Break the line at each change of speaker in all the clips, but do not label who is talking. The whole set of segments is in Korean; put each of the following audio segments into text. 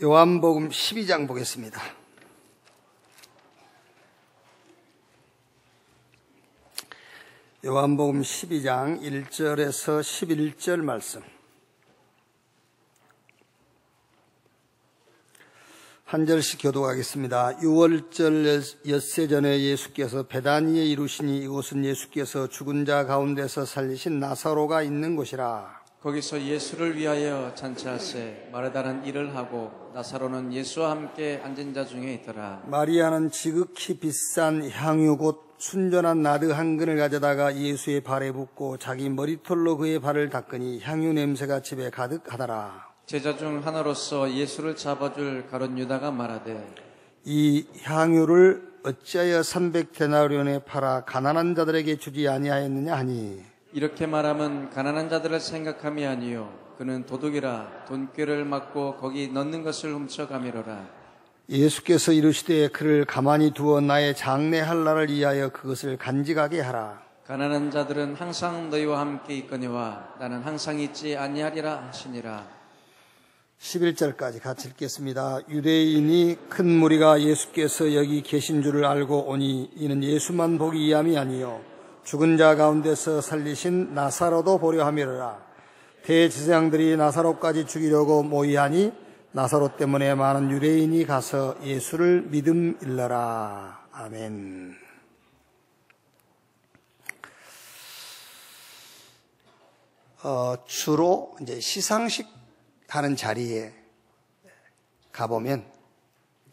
요한복음 12장 보겠습니다. 요한복음 12장 1절에서 11절 말씀. 한 절씩 교독하겠습니다. 6월절 엿새 전에 예수께서 베다니에 이루시니 이곳은 예수께서 죽은 자 가운데서 살리신 나사로가 있는 곳이라. 거기서 예수를 위하여 잔치하세 마르다는 일을 하고 나사로는 예수와 함께 앉은 자 중에 있더라. 마리아는 지극히 비싼 향유 곧 순전한 나드 한 근을 가져다가 예수의 발에 붓고 자기 머리털로 그의 발을 닦으니 향유 냄새가 집에 가득하더라. 제자 중 하나로서 예수를 잡아줄 가룟 유다가 말하되 이 향유를 어찌하여 300데나리온에 팔아 가난한 자들에게 주지 아니하였느냐 하니, 이렇게 말하면 가난한 자들을 생각함이 아니요 그는 도둑이라 돈꾀를 맞고 거기 넣는 것을 훔쳐가미로라. 예수께서 이르시되 그를 가만히 두어 나의 장례할 날을 위하여 그것을 간직하게 하라. 가난한 자들은 항상 너희와 함께 있거니와 나는 항상 있지 아니하리라 하시니라. 11절까지 같이 읽겠습니다. 유대인이 큰 무리가 예수께서 여기 계신 줄을 알고 오니 이는 예수만 보기 위함이 아니요 죽은 자 가운데서 살리신 나사로도 보려 함이로라. 대제사장들이 나사로까지 죽이려고 모의하니 나사로 때문에 많은 유대인이 가서 예수를 믿음일러라. 아멘. 주로 이제 시상식 하는 자리에 가보면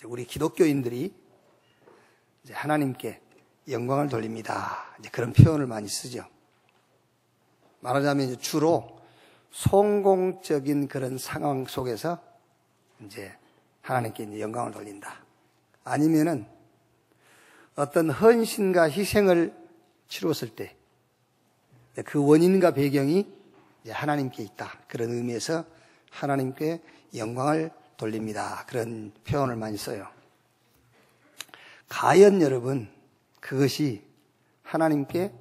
우리 기독교인들이 이제 하나님께 영광을 돌립니다. 이제 그런 표현을 많이 쓰죠. 말하자면 이제 주로 성공적인 그런 상황 속에서 이제 하나님께 이제 영광을 돌린다. 아니면은 어떤 헌신과 희생을 치렀을 때 그 원인과 배경이 이제 하나님께 있다. 그런 의미에서 하나님께 영광을 돌립니다. 그런 표현을 많이 써요. 과연 여러분, 그것이 하나님께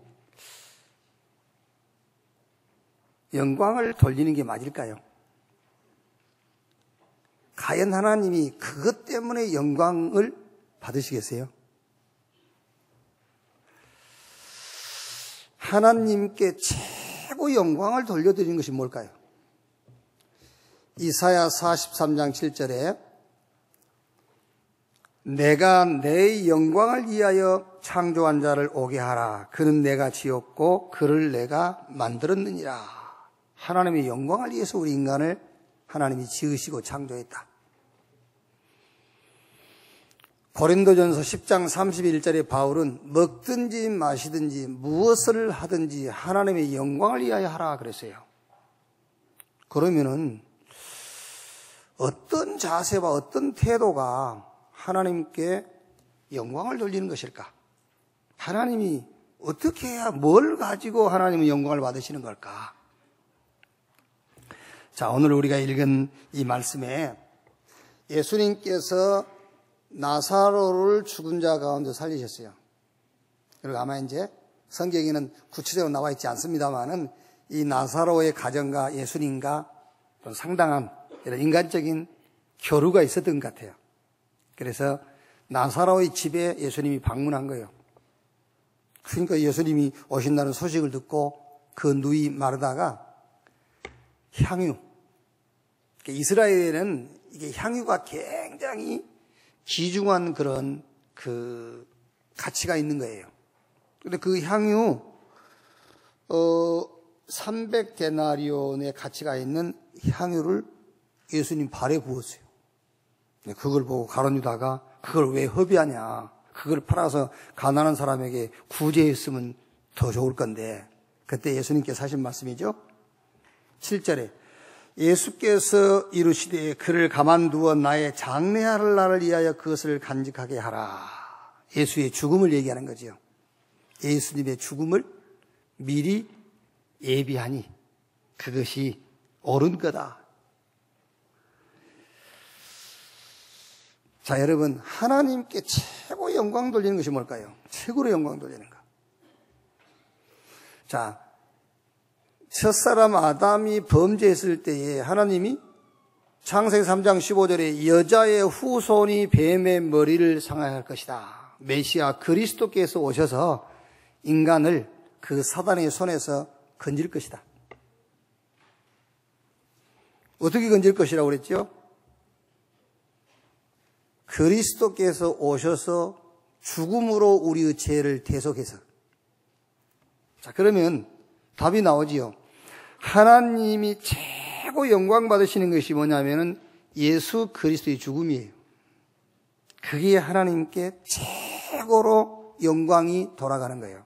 영광을 돌리는 게 맞을까요? 과연 하나님이 그것 때문에 영광을 받으시겠어요? 하나님께 최고 영광을 돌려드리는 것이 뭘까요? 이사야 43장 7절에 내가 내 영광을 위하여 창조한 자를 오게 하라. 그는 내가 지었고 그를 내가 만들었느니라. 하나님의 영광을 위해서 우리 인간을 하나님이 지으시고 창조했다. 고린도전서 10장 31절에 바울은 먹든지 마시든지 무엇을 하든지 하나님의 영광을 위하여 하라 그랬어요. 그러면은 어떤 자세와 어떤 태도가 하나님께 영광을 돌리는 것일까? 하나님이 어떻게 해야 뭘 가지고 하나님의 영광을 받으시는 걸까? 자, 오늘 우리가 읽은 이 말씀에 예수님께서 나사로를 죽은 자 가운데 살리셨어요. 그리고 아마 이제 성경에는 구체적으로 나와 있지 않습니다만은 이 나사로의 가정과 예수님과 상당한 이런 인간적인 교류가 있었던 것 같아요. 그래서 나사로의 집에 예수님이 방문한 거예요. 그러니까 예수님이 오신다는 소식을 듣고 그 누이 마르다가 향유, 이스라엘에는 이게 향유가 굉장히 귀중한 그런 그 가치가 있는 거예요. 근데 그 향유 300데나리온의 가치가 있는 향유를 예수님 발에 부었어요. 그걸 보고 가룟 유다가 그걸 왜 허비하냐. 그걸 팔아서 가난한 사람에게 구제했으면 더 좋을 건데. 그때 예수님께서 하신 말씀이죠. 7절에 예수께서 이르시되 그를 가만두어 나의 장례할 날을 위하여 그것을 간직하게 하라. 예수의 죽음을 얘기하는 거죠. 예수님의 죽음을 미리 예비하니 그것이 옳은 거다. 자, 여러분, 하나님께 최고 영광 돌리는 것이 뭘까요? 최고로 영광 돌리는 것. 자, 첫사람 아담이 범죄했을 때에 하나님이 창세기 3장 15절에 여자의 후손이 뱀의 머리를 상하할 것이다. 메시아 그리스도께서 오셔서 인간을 그 사단의 손에서 건질 것이다. 어떻게 건질 것이라고 그랬죠? 그리스도께서 오셔서 죽음으로 우리의 죄를 대속해서. 자, 그러면 답이 나오지요. 하나님이 최고 영광 받으시는 것이 뭐냐면은 예수 그리스도의 죽음이에요. 그게 하나님께 최고로 영광이 돌아가는 거예요.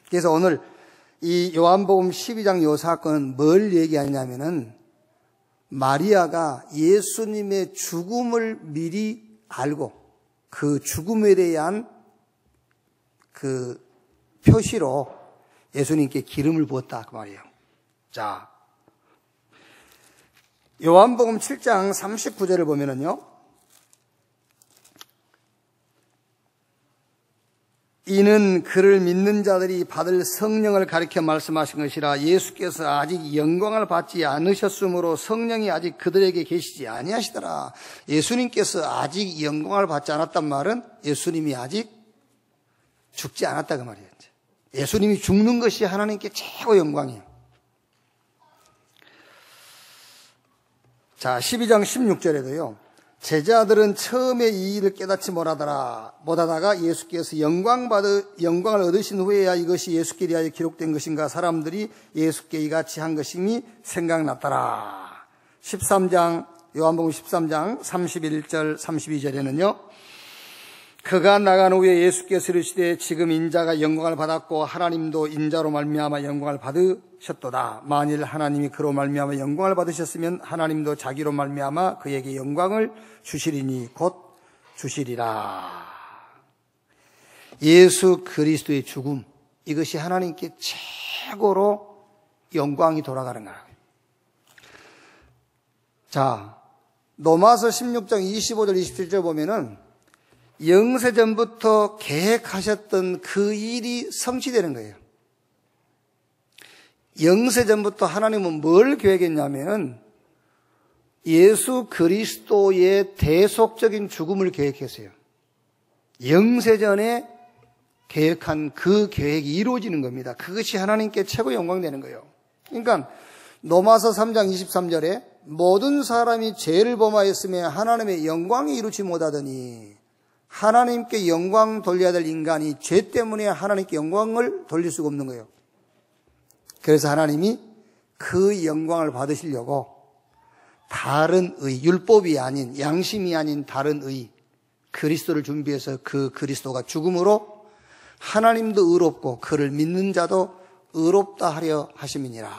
그래서 오늘 이 요한복음 12장 요 사건은 뭘 얘기하냐면은 마리아가 예수님의 죽음을 미리 알고 그 죽음에 대한 그 표시로 예수님께 기름을 부었다 그 말이에요. 자, 요한복음 7장 39절을 보면은요, 이는 그를 믿는 자들이 받을 성령을 가리켜 말씀하신 것이라. 예수께서 아직 영광을 받지 않으셨으므로 성령이 아직 그들에게 계시지 아니하시더라. 예수님께서 아직 영광을 받지 않았단 말은 예수님이 아직 죽지 않았다 그 말이에요. 예수님이 죽는 것이 하나님께 최고 영광이에요. 자, 12장 16절에도요. 제자들은 처음에 이 일을 깨닫지 못하다가 예수께서 영광을 얻으신 후에야 이것이 예수께 대하여 기록된 것인가 사람들이 예수께 이같이 한 것임이 생각났더라. 요한복음 13장 31절 32절에는요. 그가 나간 후에 예수께서 이르시되 지금 인자가 영광을 받았고 하나님도 인자로 말미암아 영광을 받으셨도다. 만일 하나님이 그로 말미암아 영광을 받으셨으면 하나님도 자기로 말미암아 그에게 영광을 주시리니 곧 주시리라. 예수 그리스도의 죽음, 이것이 하나님께 최고로 영광이 돌아가는 거예요. 자, 로마서 16장 25절 27절 보면은 영세전부터 계획하셨던 그 일이 성취되는 거예요. 영세전부터 하나님은 뭘 계획했냐면 예수 그리스도의 대속적인 죽음을 계획했어요. 영세전에 계획한 그 계획이 이루어지는 겁니다. 그것이 하나님께 최고 영광되는 거예요. 그러니까 로마서 3장 23절에 모든 사람이 죄를 범하였으며 하나님의 영광이 이루지 못하더니 하나님께 영광 돌려야 될 인간이 죄 때문에 하나님께 영광을 돌릴 수가 없는 거예요. 그래서 하나님이 그 영광을 받으시려고 다른 의, 율법이 아닌, 양심이 아닌 다른 의, 그리스도를 준비해서 그 그리스도가 죽음으로 하나님도 의롭고 그를 믿는 자도 의롭다 하려 하심이니라.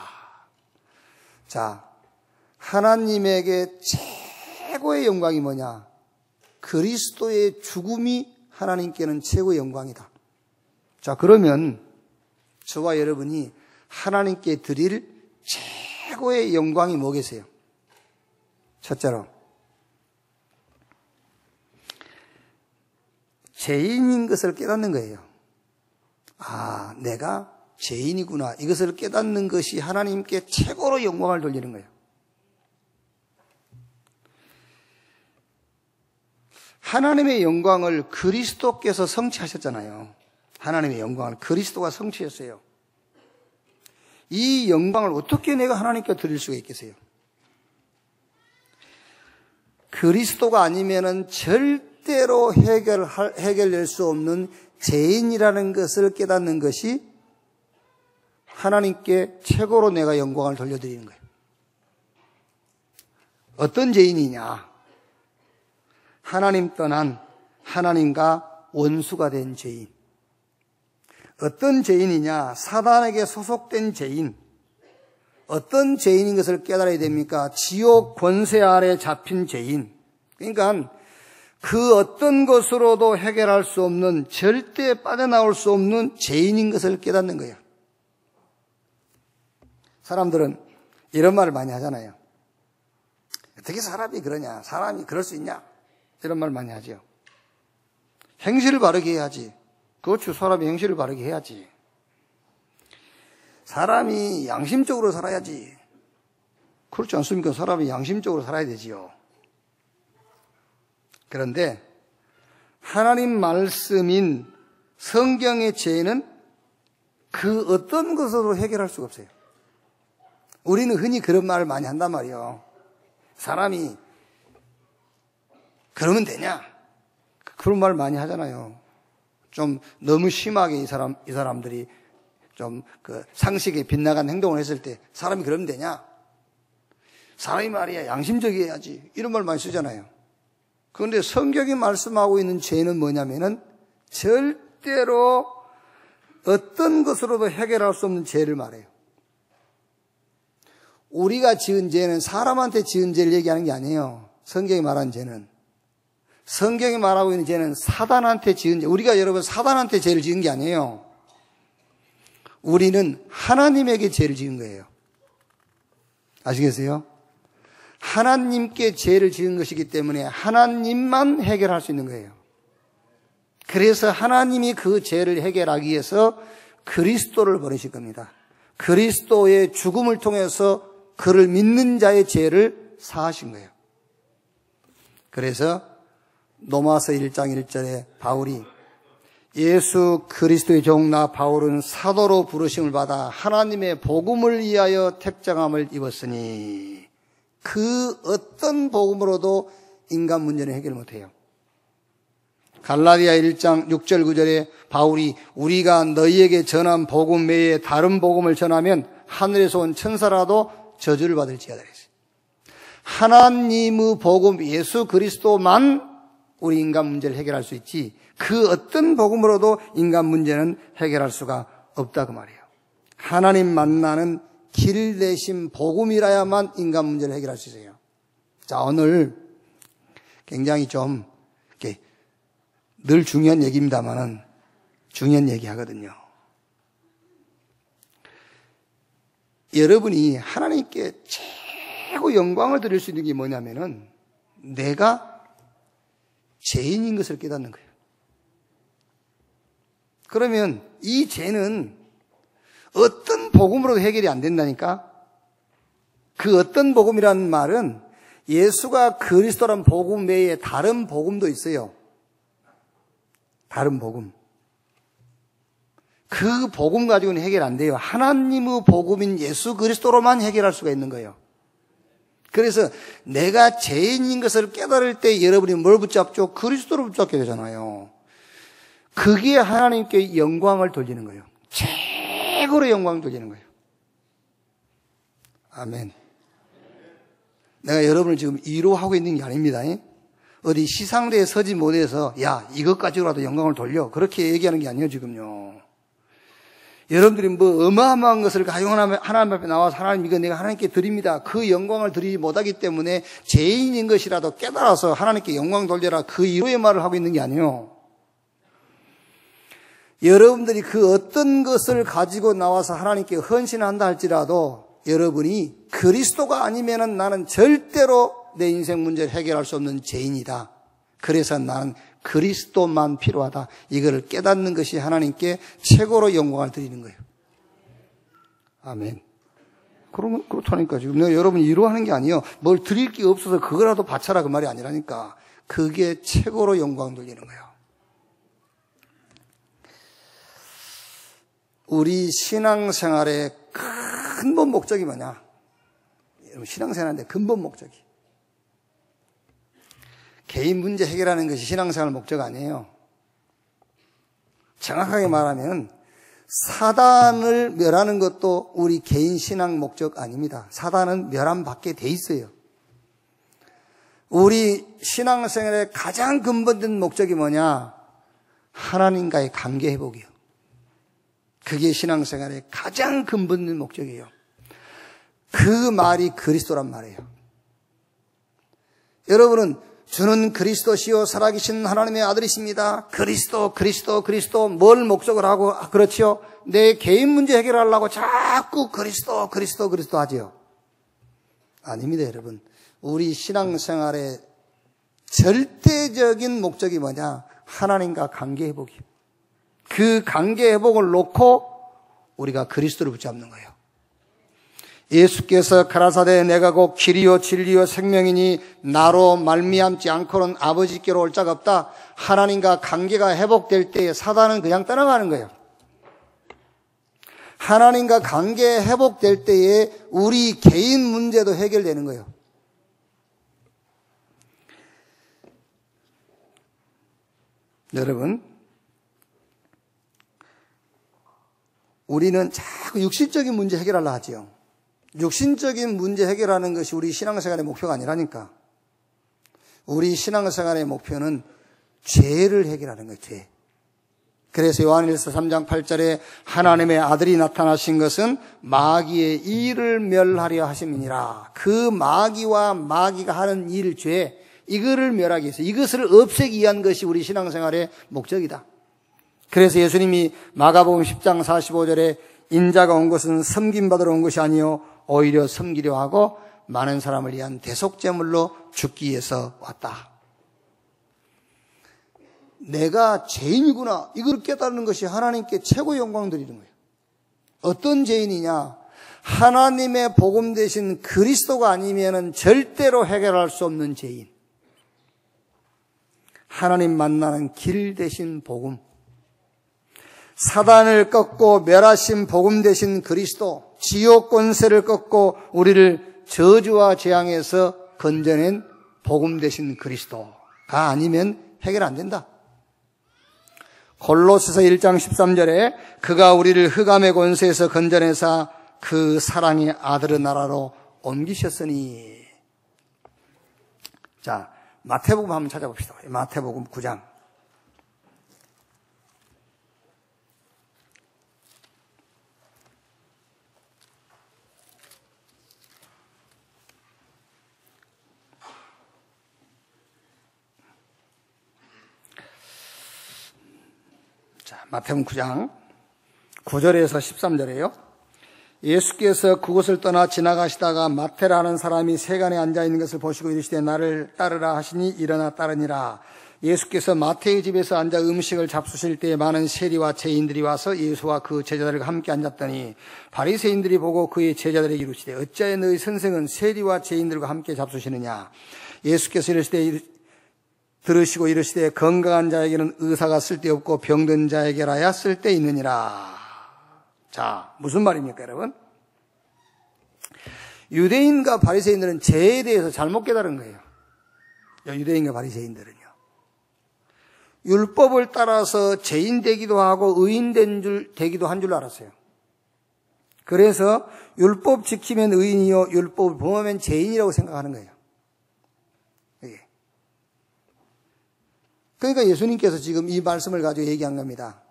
자, 하나님에게 최고의 영광이 뭐냐? 그리스도의 죽음이 하나님께는 최고의 영광이다. 자, 그러면 저와 여러분이 하나님께 드릴 최고의 영광이 뭐겠어요? 첫째로 죄인인 것을 깨닫는 거예요. 아, 내가 죄인이구나. 이것을 깨닫는 것이 하나님께 최고로 영광을 돌리는 거예요. 하나님의 영광을 그리스도께서 성취하셨잖아요. 하나님의 영광을 그리스도가 성취했어요. 이 영광을 어떻게 내가 하나님께 드릴 수가 있겠어요? 그리스도가 아니면은 절대로 해결될 수 없는 죄인이라는 것을 깨닫는 것이 하나님께 최고로 내가 영광을 돌려드리는 거예요. 어떤 죄인이냐? 하나님 떠난 하나님과 원수가 된 죄인. 어떤 죄인이냐? 사단에게 소속된 죄인. 어떤 죄인인 것을 깨달아야 됩니까? 지옥 권세 아래 잡힌 죄인. 그러니까 그 어떤 것으로도 해결할 수 없는, 절대 빠져나올 수 없는 죄인인 것을 깨닫는 거예요. 사람들은 이런 말을 많이 하잖아요. 어떻게 사람이 그러냐? 사람이 그럴 수 있냐? 이런 말 많이 하죠. 행실을 바르게 해야지. 그렇죠. 사람이 행실을 바르게 해야지. 사람이 양심적으로 살아야지. 그렇지 않습니까? 사람이 양심적으로 살아야 되지요. 그런데 하나님 말씀인 성경의 죄는 그 어떤 것으로 해결할 수가 없어요. 우리는 흔히 그런 말을 많이 한단 말이에요. 사람이 그러면 되냐? 그런 말을 많이 하잖아요. 좀 너무 심하게 이 사람들이 좀 그 상식에 빗나간 행동을 했을 때 사람이 그러면 되냐? 사람이 말이야 양심적이어야지. 이런 말 많이 쓰잖아요. 그런데 성경이 말씀하고 있는 죄는 뭐냐면은 절대로 어떤 것으로도 해결할 수 없는 죄를 말해요. 우리가 지은 죄는 사람한테 지은 죄를 얘기하는 게 아니에요. 성경이 말하는 죄는. 성경이 말하고 있는 죄는 사단한테 지은 죄. 우리가 여러분 사단한테 죄를 지은 게 아니에요. 우리는 하나님에게 죄를 지은 거예요. 아시겠어요? 하나님께 죄를 지은 것이기 때문에 하나님만 해결할 수 있는 거예요. 그래서 하나님이 그 죄를 해결하기 위해서 그리스도를 보내실 겁니다. 그리스도의 죽음을 통해서 그를 믿는 자의 죄를 사하신 거예요. 그래서 로마서 1장 1절에 바울이 예수 그리스도의 종 나 바울은 사도로 부르심을 받아 하나님의 복음을 위하여 택정함을 입었으니 그 어떤 복음으로도 인간 문제는 해결 못해요. 갈라디아 1장 6절 9절에 바울이 우리가 너희에게 전한 복음 외에 다른 복음을 전하면 하늘에서 온 천사라도 저주를 받을지어다 그랬어요. 하나님의 복음 예수 그리스도만 우리 인간 문제를 해결할 수 있지 그 어떤 복음으로도 인간 문제는 해결할 수가 없다 그 말이에요. 하나님 만나는 길 대신 복음이라야만 인간 문제를 해결할 수 있어요. 자, 오늘 굉장히 좀 이렇게 늘 중요한 얘기입니다만은 중요한 얘기 하거든요. 여러분이 하나님께 최고 영광을 드릴 수 있는 게 뭐냐면은 내가 죄인인 것을 깨닫는 거예요. 그러면 이 죄는 어떤 복음으로도 해결이 안 된다니까? 그 어떤 복음이라는 말은 예수가 그리스도란 복음 외에 다른 복음도 있어요. 다른 복음. 그 복음 가지고는 해결 안 돼요. 하나님의 복음인 예수 그리스도로만 해결할 수가 있는 거예요. 그래서 내가 죄인인 것을 깨달을 때 여러분이 뭘 붙잡죠? 그리스도를 붙잡게 되잖아요. 그게 하나님께 영광을 돌리는 거예요. 최고로 영광을 돌리는 거예요. 아멘. 내가 여러분을 지금 위로하고 있는 게 아닙니다. 어디 시상대에 서지 못해서 야 이것 가지고라도 영광을 돌려 그렇게 얘기하는 게 아니에요 지금요. 여러분들이 뭐 어마어마한 것을 가지고 하나님 앞에 나와서 하나님 이거 내가 하나님께 드립니다. 그 영광을 드리지 못하기 때문에 죄인인 것이라도 깨달아서 하나님께 영광 돌려라 그 위로의 말을 하고 있는 게 아니에요. 여러분들이 그 어떤 것을 가지고 나와서 하나님께 헌신한다 할지라도 여러분이 그리스도가 아니면은 나는 절대로 내 인생 문제를 해결할 수 없는 죄인이다. 그래서 나는 그리스도만 필요하다. 이거를 깨닫는 것이 하나님께 최고로 영광을 드리는 거예요. 아멘. 그렇다니까 지금 내가 여러분 위로하는 게 아니에요. 뭘 드릴 게 없어서 그거라도 바쳐라 그 말이 아니라니까. 그게 최고로 영광 돌리는 거예요. 우리 신앙생활의 근본 목적이 뭐냐? 신앙생활인데 근본 목적이. 개인 문제 해결하는 것이 신앙생활 목적 아니에요. 정확하게 말하면 사단을 멸하는 것도 우리 개인 신앙 목적 아닙니다. 사단은 멸함받게 돼 있어요. 우리 신앙생활의 가장 근본된 목적이 뭐냐? 하나님과의 관계 회복이요. 그게 신앙생활의 가장 근본된 목적이에요. 그 말이 그리스도란 말이에요. 여러분은 주는 그리스도시요 살아계신 하나님의 아들이십니다. 그리스도 뭘 목적을 하고 그렇지요? 내 개인 문제 해결하려고 자꾸 그리스도 하지요. 아닙니다, 여러분. 우리 신앙생활의 절대적인 목적이 뭐냐? 하나님과 관계 회복이요. 그 관계 회복을 놓고 우리가 그리스도를 붙잡는 거예요. 예수께서 가라사대 내가 곧 길이요 진리요 생명이니 나로 말미암지 않고는 아버지께로 올 자가 없다. 하나님과 관계가 회복될 때에 사단은 그냥 떠나가는 거예요. 하나님과 관계 회복될 때에 우리 개인 문제도 해결되는 거예요. 여러분, 우리는 자꾸 육신적인 문제 해결하려 하지요. 육신적인 문제 해결하는 것이 우리 신앙생활의 목표가 아니라니까. 우리 신앙생활의 목표는 죄를 해결하는 거예요. 죄. 그래서 요한일서 3장 8절에 하나님의 아들이 나타나신 것은 마귀의 일을 멸하려 하심이니라. 그 마귀와 마귀가 하는 일, 죄, 이거를 멸하기 위해서, 이것을 없애기 위한 것이 우리 신앙생활의 목적이다. 그래서 예수님이 마가복음 10장 45절에 인자가 온 것은 섬김받으러 온 것이 아니요 오히려 섬기려 하고 많은 사람을 위한 대속제물로 죽기 위해서 왔다. 내가 죄인이구나, 이걸 깨닫는 것이 하나님께 최고의 영광 드리는 거예요. 어떤 죄인이냐? 하나님의 복음 되신 그리스도가 아니면은 절대로 해결할 수 없는 죄인. 하나님 만나는 길 되신 복음. 사단을 꺾고 멸하신 복음 되신 그리스도, 지옥 권세를 꺾고 우리를 저주와 재앙에서 건져낸 복음 되신 그리스도가 아니면 해결 안 된다. 골로새서 1장 13절에 그가 우리를 흑암의 권세에서 건져내사 그 사랑의 아들의 나라로 옮기셨으니. 자, 마태복음 한번 찾아봅시다. 마태복음 9장. 마태복음 9장 9절에서 13절이에요. 예수께서 그곳을 떠나 지나가시다가 마태라는 사람이 세간에 앉아있는 것을 보시고 이르시되 나를 따르라 하시니 일어나 따르니라. 예수께서 마태의 집에서 앉아 음식을 잡수실 때에 많은 세리와 죄인들이 와서 예수와 그 제자들과 함께 앉았더니 바리새인들이 보고 그의 제자들에게 이르시되 어찌하여 너희 선생은 세리와 죄인들과 함께 잡수시느냐. 예수께서 이르시되 들으시고 이르시되 건강한 자에게는 의사가 쓸데없고 병든 자에게라야 쓸데있느니라. 자, 무슨 말입니까 여러분? 유대인과 바리새인들은 죄에 대해서 잘못 깨달은 거예요. 유대인과 바리새인들은요. 율법을 따라서 죄인 되기도 하고 의인 되기도 한 줄 알았어요. 그래서 율법 지키면 의인이요 율법을 범하면 죄인이라고 생각하는 거예요. 그러니까 예수님께서 지금 이 말씀을 가지고 얘기한 겁니다.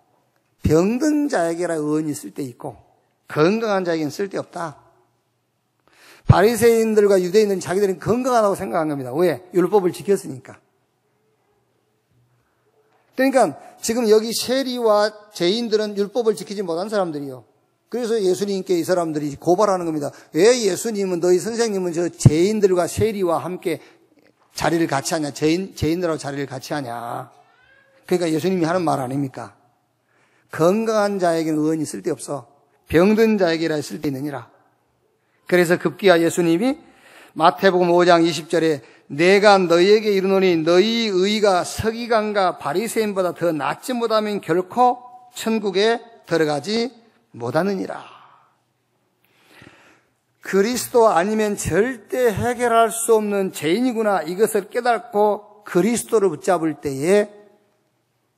병든 자에게라 의인이 쓸데있고 건강한 자에게는 쓸데없다. 바리새인들과 유대인들은 자기들은 건강하다고 생각한 겁니다. 왜? 율법을 지켰으니까. 그러니까 지금 여기 세리와 죄인들은 율법을 지키지 못한 사람들이요. 그래서 예수님께 이 사람들이 고발하는 겁니다. 왜 예수님은 너희 선생님은 저 죄인들과 세리와 함께 자리를 같이 하냐? 죄인들하고 자리를 같이 하냐? 그러니까 예수님이 하는 말 아닙니까? 건강한 자에게는 의인이 쓸데없어. 병든 자에게라 쓸데있느니라. 그래서 급기야 예수님이 마태복음 5장 20절에 내가 너희에게 이르노니 너희 의가 서기관과 바리새인보다 더 낫지 못하면 결코 천국에 들어가지 못하느니라. 그리스도 아니면 절대 해결할 수 없는 죄인이구나, 이것을 깨닫고 그리스도를 붙잡을 때에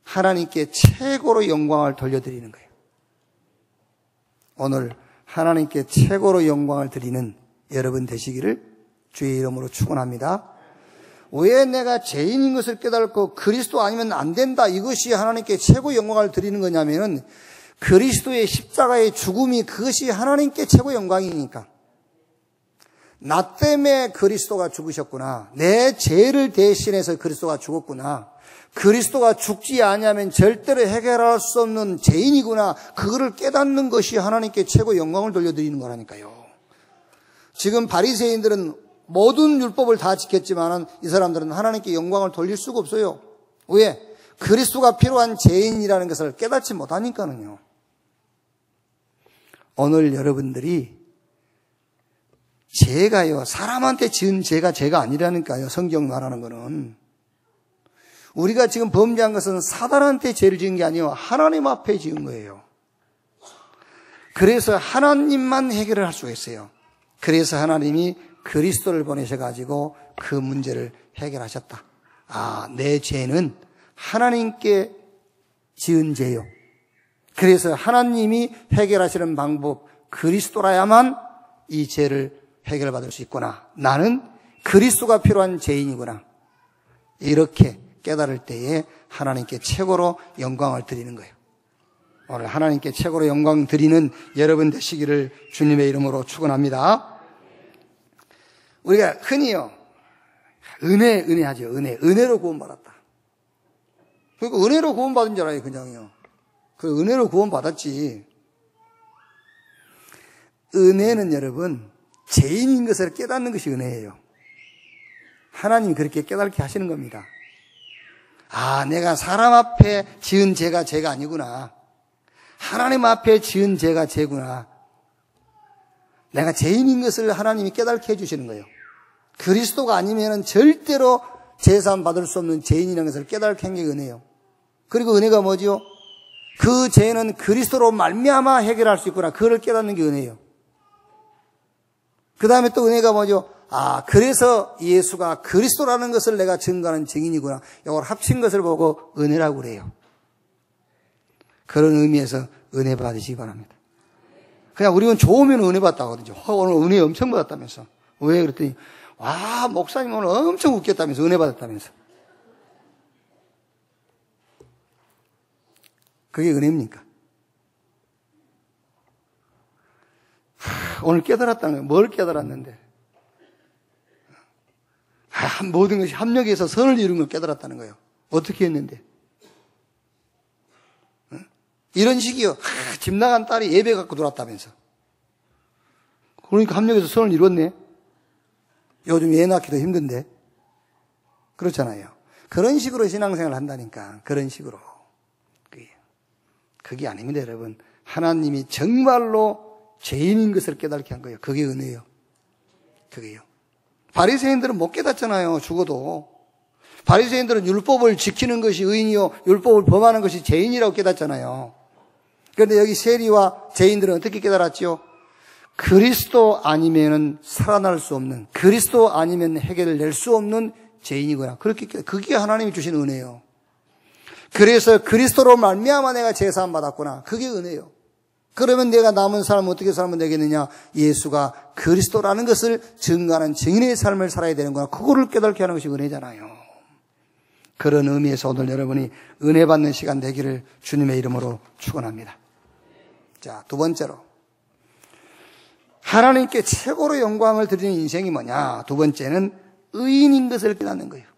하나님께 최고로 영광을 돌려드리는 거예요. 오늘 하나님께 최고로 영광을 드리는 여러분 되시기를 주의 이름으로 축원합니다. 왜 내가 죄인인 것을 깨닫고 그리스도 아니면 안 된다, 이것이 하나님께 최고 영광을 드리는 거냐면은 그리스도의 십자가의 죽음이 그것이 하나님께 최고 영광이니까. 나 때문에 그리스도가 죽으셨구나. 내 죄를 대신해서 그리스도가 죽었구나. 그리스도가 죽지 아니하면 절대로 해결할 수 없는 죄인이구나. 그거를 깨닫는 것이 하나님께 최고 영광을 돌려드리는 거라니까요. 지금 바리새인들은 모든 율법을 다 지켰지만 이 사람들은 하나님께 영광을 돌릴 수가 없어요. 왜? 그리스도가 필요한 죄인이라는 것을 깨닫지 못하니까는요. 오늘 여러분들이 죄가요, 사람한테 지은 죄가 죄가 아니라니까요. 성경 말하는 거는. 우리가 지금 범죄한 것은 사단한테 죄를 지은 게 아니에요. 하나님 앞에 지은 거예요. 그래서 하나님만 해결을 할 수가 있어요. 그래서 하나님이 그리스도를 보내셔가지고 그 문제를 해결하셨다. 아, 내 죄는 하나님께 지은 죄요. 그래서 하나님이 해결하시는 방법, 그리스도라야만 이 죄를 해결받을 수 있구나. 나는 그리스도가 필요한 죄인이구나. 이렇게 깨달을 때에 하나님께 최고로 영광을 드리는 거예요. 오늘 하나님께 최고로 영광 드리는 여러분 되시기를 주님의 이름으로 축원합니다. 우리가 흔히요, 은혜 하죠. 은혜로 구원받았다. 그러니까 은혜로 구원받은 줄 알아요, 그냥요. 그 은혜로 구원받았지. 은혜는 여러분, 죄인인 것을 깨닫는 것이 은혜예요. 하나님이 그렇게 깨닫게 하시는 겁니다. 아, 내가 사람 앞에 지은 죄가 죄가 아니구나. 하나님 앞에 지은 죄가 죄구나. 내가 죄인인 것을 하나님이 깨닫게 해주시는 거예요. 그리스도가 아니면은 절대로 제사함 받을 수 없는 죄인이라는 것을 깨닫게 한 게 은혜예요. 그리고 은혜가 뭐지요? 그 죄는 그리스도로 말미암아 해결할 수 있구나. 그걸 깨닫는 게 은혜예요. 그 다음에 또 은혜가 뭐죠? 아, 그래서 예수가 그리스도라는 것을 내가 증거하는 증인이구나. 이걸 합친 것을 보고 은혜라고 그래요. 그런 의미에서 은혜 받으시기 바랍니다. 그냥 우리는 좋으면 은혜 받다고 하거든요. 오늘 은혜 엄청 받았다면서. 왜 그랬더니, 와, 목사님 오늘 엄청 웃겼다면서, 은혜 받았다면서. 그게 은혜입니까? 오늘 깨달았다는 거예요. 뭘 깨달았는데? 모든 것이 합력해서 선을 이룬 걸 깨달았다는 거예요. 어떻게 했는데? 이런 식이요. 집 나간 딸이 예배 갖고 돌았다면서. 그러니까 합력해서 선을 이뤘네. 요즘 애 낳기도 힘든데. 그렇잖아요. 그런 식으로 신앙생활을 한다니까. 그런 식으로. 그게 아닙니다, 여러분. 하나님이 정말로 죄인인 것을 깨닫게 한 거예요. 그게 은혜예요. 그게요. 바리새인들은 못 깨닫잖아요. 죽어도. 바리새인들은 율법을 지키는 것이 의인이요, 율법을 범하는 것이 죄인이라고 깨닫잖아요. 그런데 여기 세리와 죄인들은 어떻게 깨달았지요? 그리스도 아니면은 살아날 수 없는, 그리스도 아니면 해결을 낼 수 없는 죄인이구나. 그렇게 그게 하나님이 주신 은혜예요. 그래서 그리스도로 말미암아 내가 제사함 받았구나. 그게 은혜예요. 그러면 내가 남은 삶은 어떻게 살면 되겠느냐? 예수가 그리스도라는 것을 증거하는 증인의 삶을 살아야 되는구나. 그거를 깨닫게 하는 것이 은혜잖아요. 그런 의미에서 오늘 여러분이 은혜 받는 시간 되기를 주님의 이름으로 축원합니다. 자, 두 번째로 하나님께 최고로 영광을 드리는 인생이 뭐냐? 두 번째는 의인인 것을 깨닫는 거예요.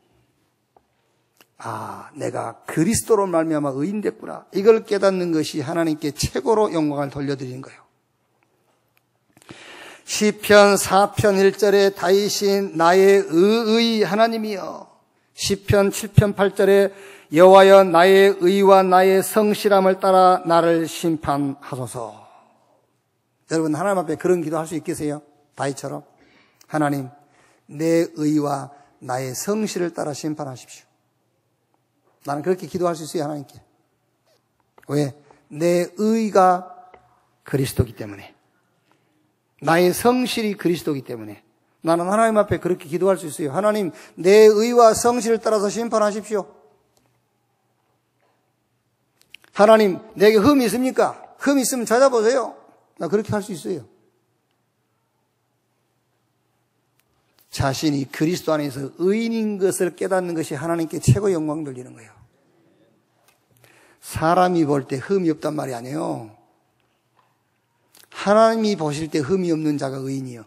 아, 내가 그리스도로 말미암아 의인 됐구나. 이걸 깨닫는 것이 하나님께 최고로 영광을 돌려드리는 거예요. 시편 4편 1절에 다윗이 나의 의의 하나님이여. 시편 7편 8절에 여호와여 나의 의와 나의 성실함을 따라 나를 심판하소서. 여러분 하나님 앞에 그런 기도할 수 있겠어요? 다윗처럼. 하나님, 내 의와 나의 성실을 따라 심판하십시오. 나는 그렇게 기도할 수 있어요, 하나님께. 왜? 내 의가 그리스도이기 때문에. 나의 성실이 그리스도이기 때문에. 나는 하나님 앞에 그렇게 기도할 수 있어요. 하나님, 내 의와 성실을 따라서 심판하십시오. 하나님, 내게 흠이 있습니까? 흠이 있으면 찾아보세요. 나 그렇게 할 수 있어요. 자신이 그리스도 안에서 의인인 것을 깨닫는 것이 하나님께 최고 영광 돌리는 거예요. 사람이 볼 때 흠이 없단 말이 아니에요. 하나님이 보실 때 흠이 없는 자가 의인이요.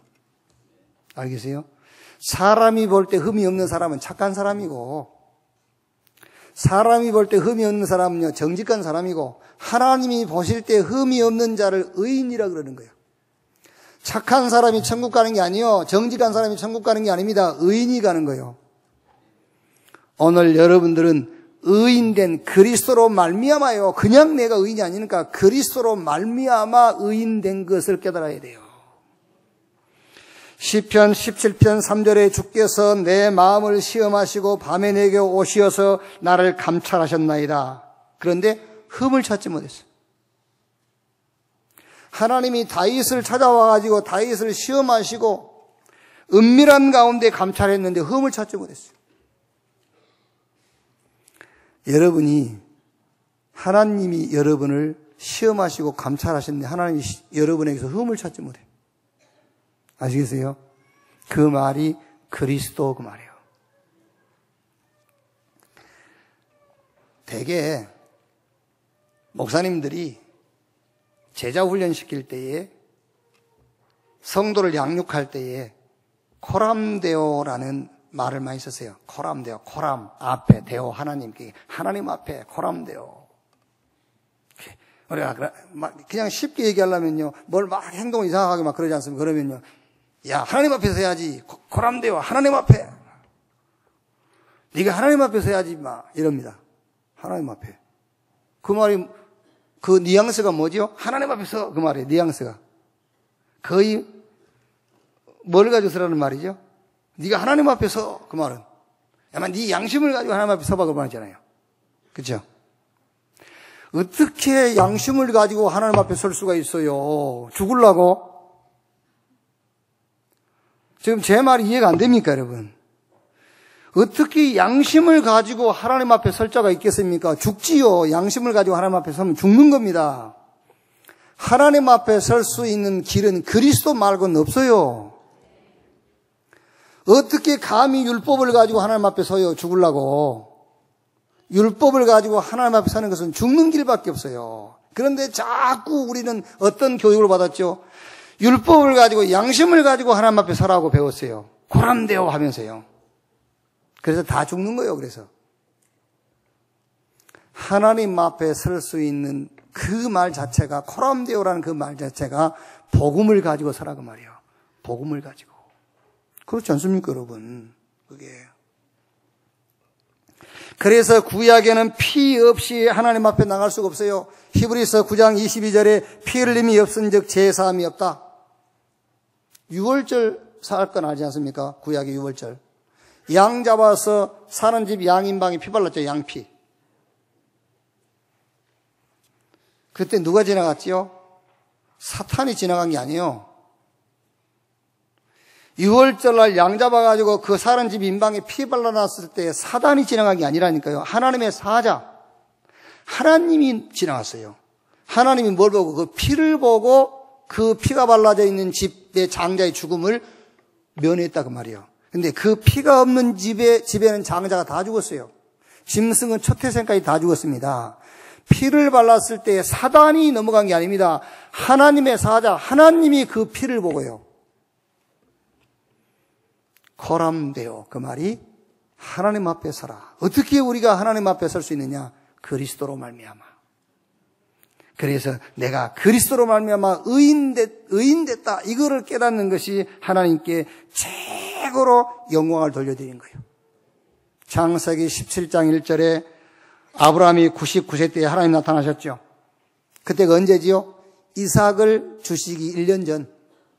알겠어요? 사람이 볼 때 흠이 없는 사람은 착한 사람이고, 사람이 볼 때 흠이 없는 사람은요, 정직한 사람이고, 하나님이 보실 때 흠이 없는 자를 의인이라 그러는 거예요. 착한 사람이 천국 가는 게 아니요, 정직한 사람이 천국 가는 게 아닙니다. 의인이 가는 거예요. 오늘 여러분들은 의인된 그리스도로 말미암아요. 그냥 내가 의인이 아니니까 그리스도로 말미암아 의인된 것을 깨달아야 돼요. 시편 17편 3절에 주께서 내 마음을 시험하시고 밤에 내게 오시어서 나를 감찰하셨나이다. 그런데 흠을 찾지 못했어요. 하나님이 다윗을 찾아와가지고 다윗을 시험하시고 은밀한 가운데 감찰했는데 흠을 찾지 못했어요. 여러분이 하나님이 여러분을 시험하시고 감찰하셨는데 하나님이 여러분에게서 흠을 찾지 못해요. 아시겠어요? 그 말이 그리스도 그 말이에요. 대개 목사님들이 제자 훈련시킬 때에 성도를 양육할 때에 코람데오라는 말을 많이 썼어요. 코람데오, 코람 앞에 데오 하나님, 하나님 앞에 코람데오. 우리가 그냥 쉽게 얘기하려면요, 뭘 막 행동을 이상하게 막 그러지 않습니까? 그러면요, 야 하나님 앞에서 해야지. 코람데오 하나님 앞에. 네가 하나님 앞에서 해야지 막 이럽니다. 하나님 앞에. 그 말이 그 뉘앙스가 뭐죠? 하나님 앞에서 그 말이에요. 뉘앙스가 거의 뭘 가지고 쓰라는 말이죠? 네가 하나님 앞에서 그 말은 아마 네 양심을 가지고 하나님 앞에 서봐 그 말이잖아요. 그렇죠? 어떻게 양심을 가지고 하나님 앞에 설 수가 있어요? 죽으려고? 지금 제 말이 이해가 안 됩니까, 여러분? 어떻게 양심을 가지고 하나님 앞에 설 자가 있겠습니까? 죽지요. 양심을 가지고 하나님 앞에 서면 죽는 겁니다. 하나님 앞에 설 수 있는 길은 그리스도 말고는 없어요. 어떻게 감히 율법을 가지고 하나님 앞에 서요? 죽으려고. 율법을 가지고 하나님 앞에 서는 것은 죽는 길밖에 없어요. 그런데 자꾸 우리는 어떤 교육을 받았죠? 율법을 가지고 양심을 가지고 하나님 앞에 서라고 배웠어요. 고람되어 하면서요. 그래서 다 죽는 거예요. 그래서 하나님 앞에 설 수 있는 그 말 자체가 코람데오라는 그 말 자체가 복음을 가지고 서라고 말이에요. 복음을 가지고. 그렇지 않습니까, 여러분? 그게. 그래서 구약에는 피 없이 하나님 앞에 나갈 수가 없어요. 히브리서 9장 22절에 피 흘림이 없은즉 제사함이 없다. 유월절 사건 알지 않습니까? 구약의 유월절. 양 잡아서 사는 집 양인방에 피 발랐죠. 양피. 그때 누가 지나갔지요? 사탄이 지나간 게 아니에요. 유월절날 양 잡아가지고 그 사는 집 인방에 피 발라놨을 때 사단이 지나간 게 아니라니까요. 하나님의 사자, 하나님이 지나갔어요. 하나님이 뭘 보고? 그 피를 보고 그 피가 발라져 있는 집의 장자의 죽음을 면했다 그 말이에요. 근데 그 피가 없는 집에는 장자가 다 죽었어요. 짐승은 첫 태생까지 다 죽었습니다. 피를 발랐을 때 사단이 넘어간 게 아닙니다. 하나님의 사자, 하나님이 그 피를 보고요. 코람데오, 그 말이 하나님 앞에 서라. 어떻게 우리가 하나님 앞에 설 수 있느냐? 그리스도로 말미암아. 그래서 내가 그리스도로 말미암아 의인됐다. 이거를 깨닫는 것이 하나님께 최고로 영광을 돌려드린 거예요. 창세기 17장 1절에 아브라함이 99세 때에 하나님 나타나셨죠. 그때가 언제지요? 이삭을 주시기 1년 전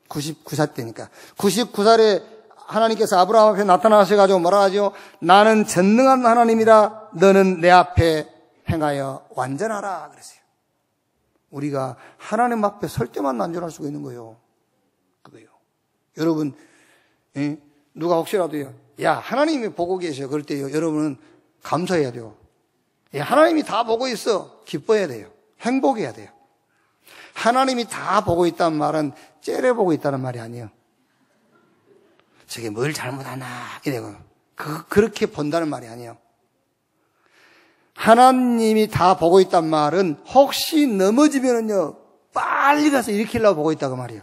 99살 때니까. 99살에 하나님께서 아브라함 앞에 나타나셔가지고 뭐라 하죠? 나는 전능한 하나님이라 너는 내 앞에 행하여 완전하라 그랬어요. 우리가 하나님 앞에 설 때만 완전할 수가 있는 거예요. 그거요. 여러분, 누가 혹시라도요, 야, 하나님이 보고 계셔. 그럴 때요, 여러분은 감사해야 돼요. 야, 하나님이 다 보고 있어. 기뻐해야 돼요. 행복해야 돼요. 하나님이 다 보고 있다는 말은 째려보고 있다는 말이 아니에요. 저게 뭘 잘못하나, 이래고. 그렇게 본다는 말이 아니에요. 하나님이 다 보고 있단 말은 혹시 넘어지면은요, 빨리 가서 일으키려고 보고 있다고 말이에요.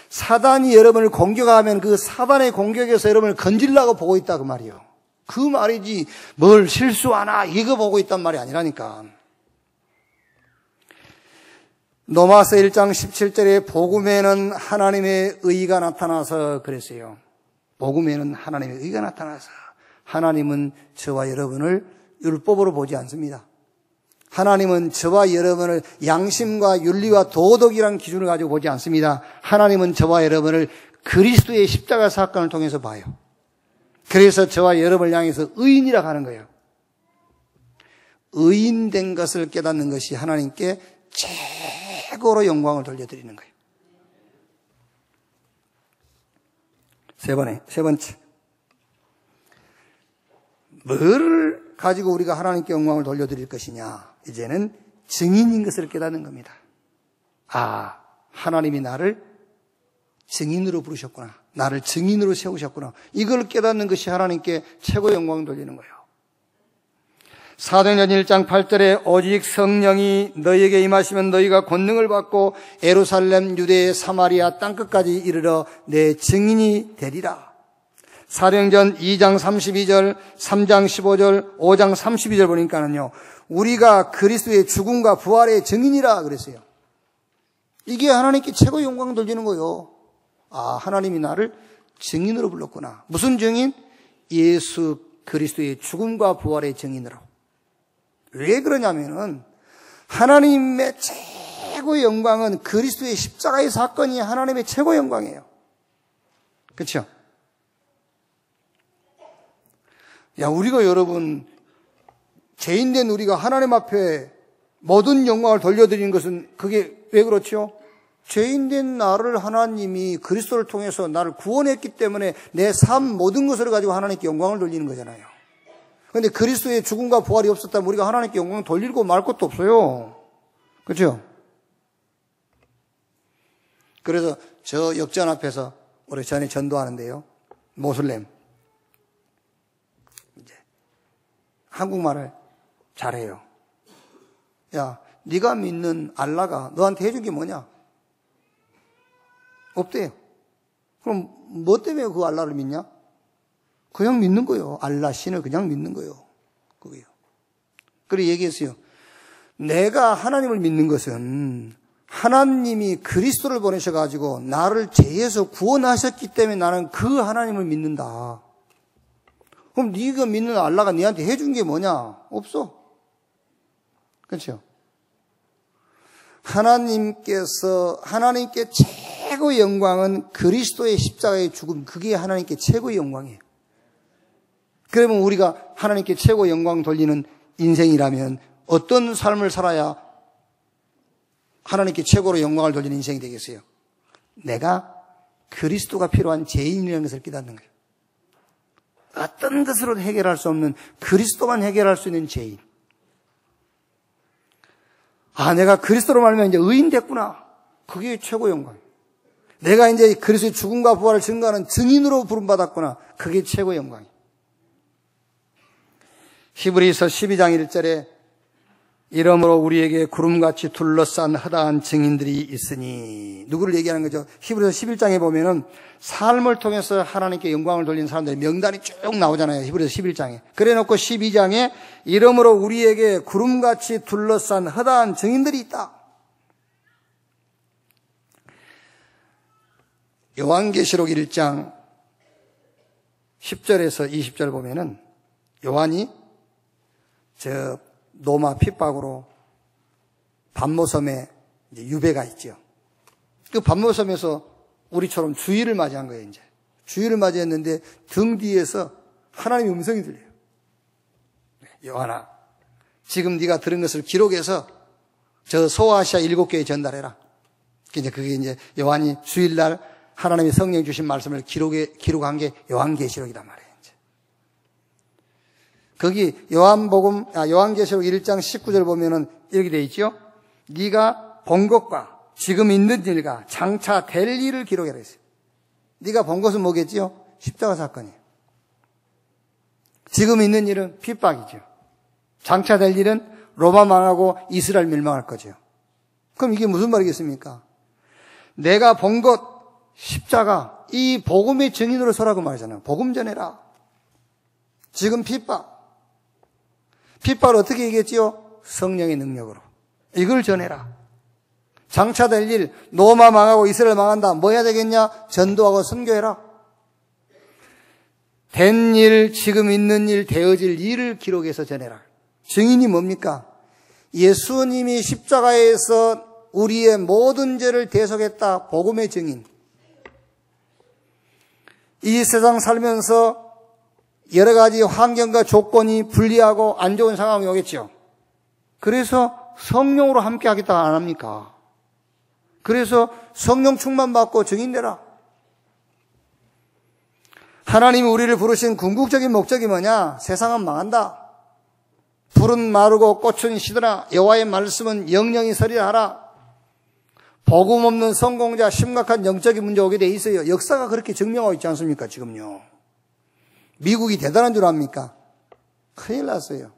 사단이 여러분을 공격하면 그 사단의 공격에서 여러분을 건지려고 보고 있다고 말이에요. 그 말이지, 뭘 실수하나, 이거 보고 있단 말이 아니라니까. 로마서 1장 17절에 복음에는 하나님의 의가 나타나서 그랬어요. 복음에는 하나님의 의가 나타나서 하나님은 저와 여러분을 율법으로 보지 않습니다. 하나님은 저와 여러분을 양심과 윤리와 도덕이란 기준을 가지고 보지 않습니다. 하나님은 저와 여러분을 그리스도의 십자가 사건을 통해서 봐요. 그래서 저와 여러분을 향해서 의인이라고 하는 거예요. 의인된 것을 깨닫는 것이 하나님께 최고로 영광을 돌려드리는 거예요. 세 번째. 뭐를 가지고 우리가 하나님께 영광을 돌려드릴 것이냐? 이제는 증인인 것을 깨닫는 겁니다. 아, 하나님이 나를 증인으로 부르셨구나. 나를 증인으로 세우셨구나. 이걸 깨닫는 것이 하나님께 최고의 영광을 돌리는 거예요. 사도행전 1장 8절에 오직 성령이 너희에게 임하시면 너희가 권능을 받고 예루살렘, 유대, 사마리아 땅끝까지 이르러 내 증인이 되리라. 사도행전 2장 32절, 3장 15절, 5장 32절 보니까는요, 우리가 그리스도의 죽음과 부활의 증인이라 그랬어요. 이게 하나님께 최고의 영광을 돌리는 거예요. 아, 하나님이 나를 증인으로 불렀구나. 무슨 증인? 예수 그리스도의 죽음과 부활의 증인으로. 왜 그러냐면은 하나님의 최고의 영광은 그리스도의 십자가의 사건이 하나님의 최고의 영광이에요. 그렇죠? 야, 우리가 여러분 죄인된 우리가 하나님 앞에 모든 영광을 돌려드리는 것은 그게 왜 그렇죠? 죄인된 나를 하나님이 그리스도를 통해서 나를 구원했기 때문에 내 삶 모든 것을 가지고 하나님께 영광을 돌리는 거잖아요. 그런데 그리스도의 죽음과 부활이 없었다면 우리가 하나님께 영광을 돌리고 말 것도 없어요. 그렇죠? 그래서 저 역전 앞에서 우리 전에 전도하는데요, 모슬렘 이제 한국말을 잘해요. 야, 네가 믿는 알라가 너한테 해준 게 뭐냐? 없대요. 그럼 뭐 때문에 그 알라를 믿냐? 그냥 믿는 거예요. 알라 신을 그냥 믿는 거예요. 그게요. 그리고 얘기했어요. 내가 하나님을 믿는 것은 하나님이 그리스도를 보내셔가지고 나를 죄에서 구원하셨기 때문에 나는 그 하나님을 믿는다. 그럼 네가 믿는 알라가 네한테 해준 게 뭐냐? 없어. 그렇죠? 하나님께 최고의 영광은 그리스도의 십자가의 죽음, 그게 하나님께 최고의 영광이에요. 그러면 우리가 하나님께 최고의 영광 돌리는 인생이라면 어떤 삶을 살아야 하나님께 최고로 영광을 돌리는 인생이 되겠어요? 내가 그리스도가 필요한 죄인이라는 것을 깨닫는 거예요. 어떤 것으로 해결할 수 없는 그리스도만 해결할 수 있는 죄인. 아, 내가 그리스도로 말하면 이제 의인 됐구나. 그게 최고의 영광이에요. 내가 이제 그리스도의 죽음과 부활을 증거하는 증인으로 부름받았구나. 그게 최고의 영광이에요. 히브리서 12장 1절에 이러므로 우리에게 구름같이 둘러싼 허다한 증인들이 있으니, 누구를 얘기하는 거죠? 히브리서 11장에 보면은 삶을 통해서 하나님께 영광을 돌리는 사람들의 명단이 쭉 나오잖아요. 히브리서 11장에. 그래 놓고 12장에 이러므로 우리에게 구름같이 둘러싼 허다한 증인들이 있다. 요한계시록 1장 10절에서 20절 보면은 요한이 저 노마 핍박으로 반모섬에 이제 유배가 있죠. 그 반모섬에서 우리처럼 주일을 맞이한 거예요. 이제 주일을 맞이했는데 등 뒤에서 하나님의 음성이 들려요. 요한아, 지금 네가 들은 것을 기록해서 저 소아시아 7교회에 전달해라. 그게 이제 요한이 주일날 하나님의 성령이 주신 말씀을 기록한 게 요한계시록이란 말이에요. 이제. 거기 요한계시록 1장 19절 보면은 이렇게 돼 있죠. 네가 본 것과 지금 있는 일과 장차 될 일을 기록해라 했어요. 네가 본 것은 뭐겠지요? 십자가 사건이에요. 지금 있는 일은 핍박이죠. 장차 될 일은 로마 망하고 이스라엘 멸망할 거죠. 그럼 이게 무슨 말이겠습니까? 내가 본 것, 십자가, 이 복음의 증인으로 서라고 말하잖아요. 복음 전해라. 지금 핍박을 어떻게 얘기했지요? 성령의 능력으로. 이걸 전해라. 장차 될 일, 로마 망하고 이스라엘 망한다. 뭐 해야 되겠냐? 전도하고 선교해라. 된 일, 지금 있는 일, 되어질 일을 기록해서 전해라. 증인이 뭡니까? 예수님이 십자가에서 우리의 모든 죄를 대속했다. 복음의 증인. 이 세상 살면서 여러 가지 환경과 조건이 불리하고 안 좋은 상황이 오겠죠. 그래서 성령으로 함께 하겠다 안 합니까? 그래서 성령 충만 받고 증인되라. 하나님이 우리를 부르신 궁극적인 목적이 뭐냐? 세상은 망한다. 풀은 마르고 꽃은 시드라. 여호와의 말씀은 영영이 서리라 하라. 복음 없는 성공자, 심각한 영적인 문제 오게 돼 있어요. 역사가 그렇게 증명하고 있지 않습니까? 지금요. 미국이 대단한 줄 압니까? 큰일 났어요.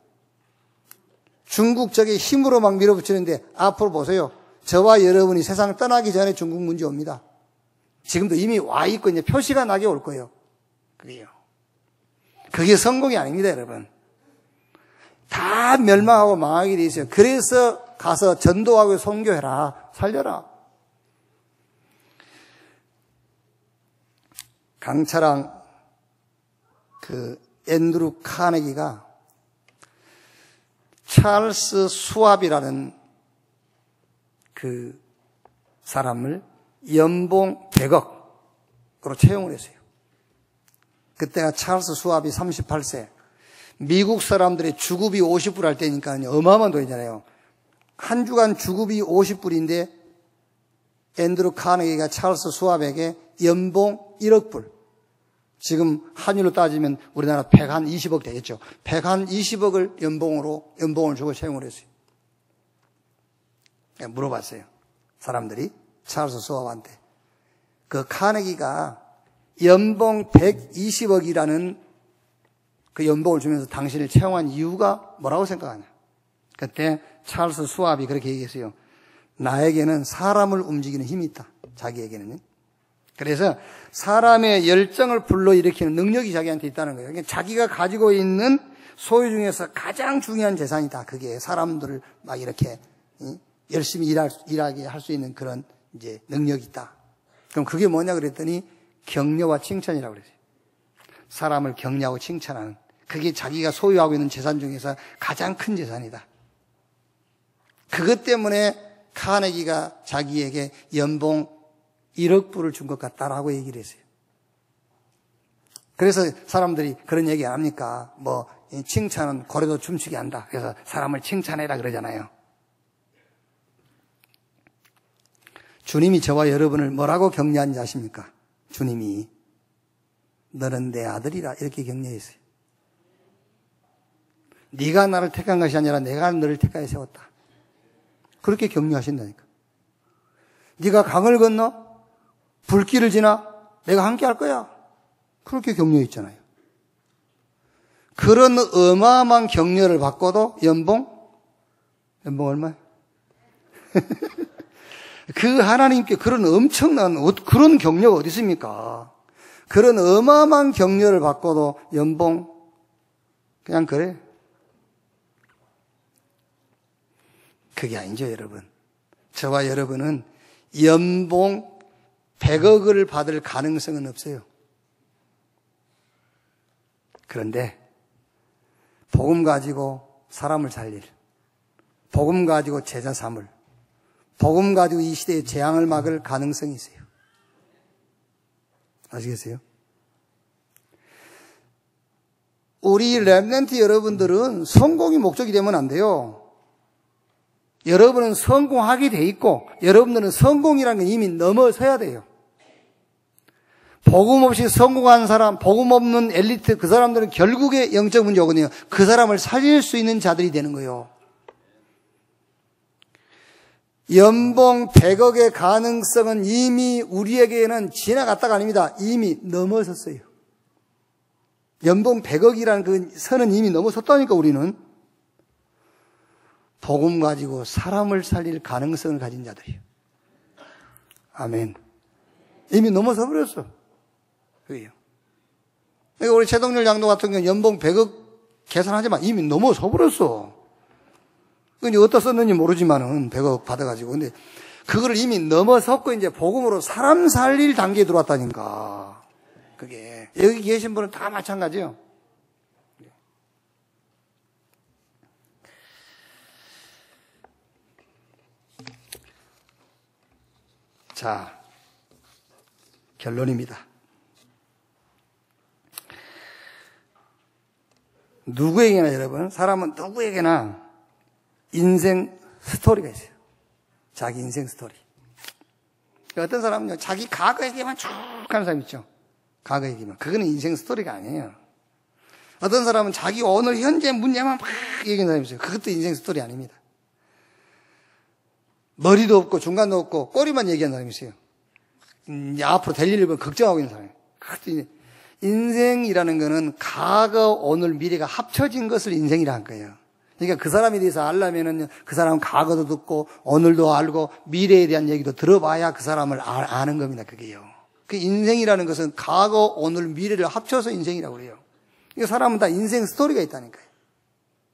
중국 적의 힘으로 막 밀어붙이는데 앞으로 보세요. 저와 여러분이 세상 떠나기 전에 중국 문제 옵니다. 지금도 이미 와 있고 이제 표시가 나게 올 거예요. 그게요. 그게 성공이 아닙니다, 여러분. 다 멸망하고 망하게 돼 있어요. 그래서 가서 전도하고 선교해라. 살려라. 강차랑 앤드루 카네기가 찰스 수왑이라는 그 사람을 연봉 100억으로 채용을 했어요. 그때가 찰스 수왑이 38세. 미국 사람들의 주급이 50불 할 때니까 어마어마한 돈이잖아요. 한 주간 주급이 50불인데 앤드루 카네기가 찰스 수왑에게 연봉 1억 불. 지금 환율로 따지면 우리나라 120억 되겠죠. 120억을 연봉을 주고 채용을 했어요. 물어봤어요. 사람들이 찰스 수왑한테. 그 카네기가 연봉 120억이라는 그 연봉을 주면서 당신을 채용한 이유가 뭐라고 생각하냐? 그때 찰스 수왑이 그렇게 얘기했어요. 나에게는 사람을 움직이는 힘이 있다. 자기에게는요. 그래서 사람의 열정을 불러일으키는 능력이 자기한테 있다는 거예요. 그러니까 자기가 가지고 있는 소유 중에서 가장 중요한 재산이다. 그게 사람들을 막 이렇게 열심히 일하게 할 수 있는 그런 이제 능력이 있다. 그럼 그게 뭐냐 그랬더니 격려와 칭찬이라고 그랬어요. 사람을 격려하고 칭찬하는. 그게 자기가 소유하고 있는 재산 중에서 가장 큰 재산이다. 그것 때문에 카네기가 자기에게 연봉 1억 불을 준 것 같다라고 얘기를 했어요. 그래서 사람들이 그런 얘기 안 합니까? 칭찬은 고래도 춤추게 한다. 그래서 사람을 칭찬해라 그러잖아요. 주님이 저와 여러분을 뭐라고 격려하는지 아십니까? 주님이 너는 내 아들이라 이렇게 격려했어요. 네가 나를 택한 것이 아니라 내가 너를 택하여 세웠다. 그렇게 격려하신다니까. 네가 강을 건너 불길을 지나 내가 함께 할 거야. 그렇게 격려했잖아요. 그런 어마어마한 격려를 받고도 연봉 얼마야? 그 하나님께 그런 엄청난 그런 격려가 어디 있습니까? 그런 어마어마한 격려를 받고도 연봉 그냥 그래. 그게 아니죠, 여러분. 저와 여러분은 연봉 100억을 받을 가능성은 없어요. 그런데 복음 가지고 사람을 살릴, 복음 가지고 제자 삼을, 복음 가지고 이 시대의 재앙을 막을 가능성이 있어요. 아시겠어요? 우리 렘넌트 여러분들은 성공이 목적이 되면 안 돼요. 여러분은 성공하게 돼 있고 여러분들은 성공이라는 게 이미 넘어서야 돼요. 복음 없이 성공한 사람, 복음 없는 엘리트, 그 사람들은 결국에 영적 문제 오거든요. 그 사람을 살릴 수 있는 자들이 되는 거예요. 연봉 100억의 가능성은 이미 우리에게는 지나갔다가 아닙니다. 이미 넘어섰어요. 연봉 100억이라는 그 선은 이미 넘어섰다니까 우리는. 복음 가지고 사람을 살릴 가능성을 가진 자들이에요. 아멘. 이미 넘어서 버렸어. 그게요. 그러니까 우리 최동열 장로 같은 경우는 연봉 100억 계산하지만 이미 넘어서 버렸어. 그게 어디다 썼는지 모르지만은 100억 받아가지고. 근데 그거를 이미 넘어섰고 이제 복음으로 사람 살릴 단계에 들어왔다니까. 그게. 여기 계신 분은 다 마찬가지예요. 자, 결론입니다. 누구에게나 여러분, 사람은 누구에게나 인생 스토리가 있어요. 자기 인생 스토리. 어떤 사람은요, 자기 과거 얘기만 쭉 하는 사람 있죠. 과거 얘기만. 그거는 인생 스토리가 아니에요. 어떤 사람은 자기 오늘 현재 문제만 막 얘기하는 사람이 있어요. 그것도 인생 스토리 아닙니다. 머리도 없고 중간도 없고 꼬리만 얘기하는 사람이 있어요. 앞으로 될 일을 걱정하고 있는 사람이에요. 그것도 인생이라는 거는 과거, 오늘, 미래가 합쳐진 것을 인생이라 한 거예요. 그러니까 그 사람에 대해서 알려면은 그 사람은 과거도 듣고 오늘도 알고 미래에 대한 얘기도 들어봐야 그 사람을 아는 겁니다. 그게요. 그 인생이라는 것은 과거, 오늘, 미래를 합쳐서 인생이라고 그래요. 이 사람은 다 인생 스토리가 있다니까요.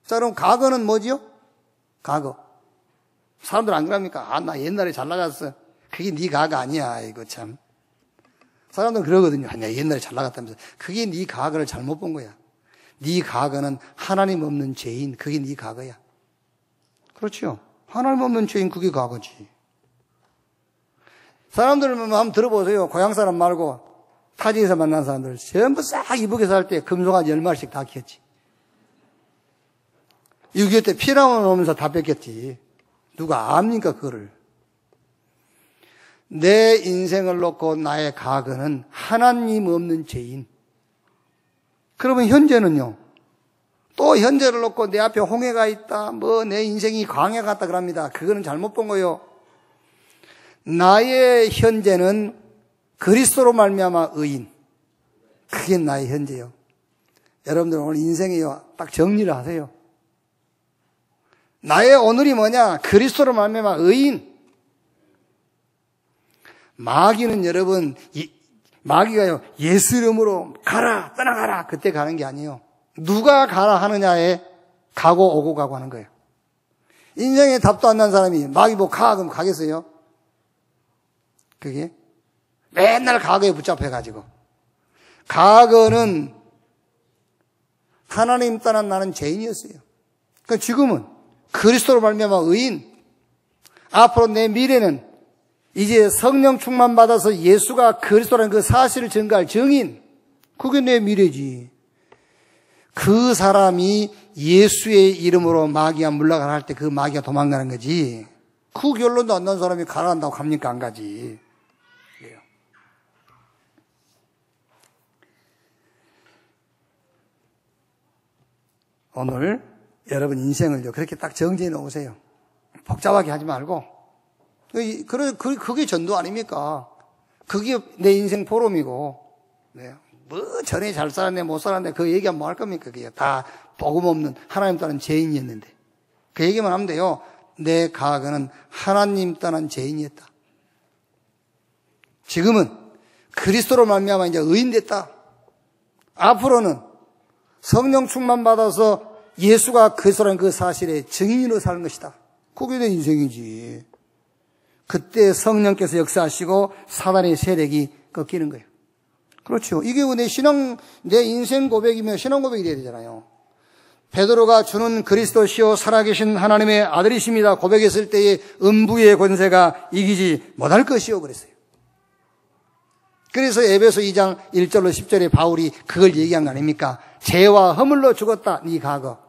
자, 그럼 과거는 뭐지요? 과거. 사람들 안 그럽니까? 아, 나 옛날에 잘 나갔어. 그게 네 과거 아니야. 이거 참. 사람들은 그러거든요. 아니야, 옛날에 잘 나갔다면서. 그게 네 과거를 잘못 본 거야. 네 과거는 하나님 없는 죄인. 그게 네 과거야. 그렇죠? 하나님 없는 죄인, 그게 과거지. 사람들 한번 들어보세요. 고향 사람 말고 타지에서 만난 사람들 전부 싹 이북에 살 때 금송아지 10마리씩 다 키웠지. 6.25 때 피난원 오면서 다 뺏겼지. 누가 압니까 그거를. 내 인생을 놓고 나의 과거는 하나님 없는 죄인. 그러면 현재는요. 또 현재를 놓고 내 앞에 홍해가 있다. 뭐 내 인생이 광야 같다 그럽니다. 그거는 잘못 본 거예요. 나의 현재는 그리스도로 말미암아 의인. 그게 나의 현재요. 여러분들 오늘 인생이요. 딱 정리를 하세요. 나의 오늘이 뭐냐? 그리스도로 말미암아 의인. 마귀는 여러분, 마귀가요, 예수 이름으로 가라, 떠나가라. 그때 가는 게 아니에요. 누가 가라 하느냐에 가고 오고 가고 하는 거예요. 인생에 답도 안 난 사람이 마귀 보고 가, 그럼 가겠어요? 그게? 맨날 과거에 붙잡혀가지고. 과거는 하나님 떠난 나는 죄인이었어요. 그러니까 지금은 그리스도로 말미암아 의인. 앞으로 내 미래는 이제 성령 충만 받아서 예수가 그리스도라는 그 사실을 증거할 증인. 그게 내 미래지. 그 사람이 예수의 이름으로 마귀가 물러가라 할 때 그 마귀가 도망가는 거지. 그 결론도 안 난 사람이 가라 한다고 갑니까? 안 가지. 그래요. 오늘 여러분 인생을요 그렇게 딱 정지해 놓으세요. 복잡하게 하지 말고. 그게 전도 아닙니까? 그게 내 인생 포럼이고. 네. 뭐 전에 잘 살았네 못 살았네 그 얘기하면 뭐 할 겁니까? 그게 다 복음 없는 하나님 떠난 죄인이었는데 그 얘기만 하면 돼요. 내 과거는 하나님 떠난 죄인이었다. 지금은 그리스도로 말미암아 이제 의인 됐다. 앞으로는 성령 충만 받아서 예수가 그리스도라는 그 사실의 증인으로 사는 것이다. 그게 내 인생이지. 그때 성령께서 역사하시고 사단의 세력이 꺾이는 거예요. 그렇죠. 이게 내 인생 고백이면 신앙 고백이 돼야 되잖아요. 베드로가 주는 그리스도시요 살아계신 하나님의 아들이십니다. 고백했을 때에 음부의 권세가 이기지 못할 것이요 그랬어요. 그래서 에베소 2장 1절로 10절에 바울이 그걸 얘기한 거 아닙니까? 죄와 허물로 죽었다. 네 과거.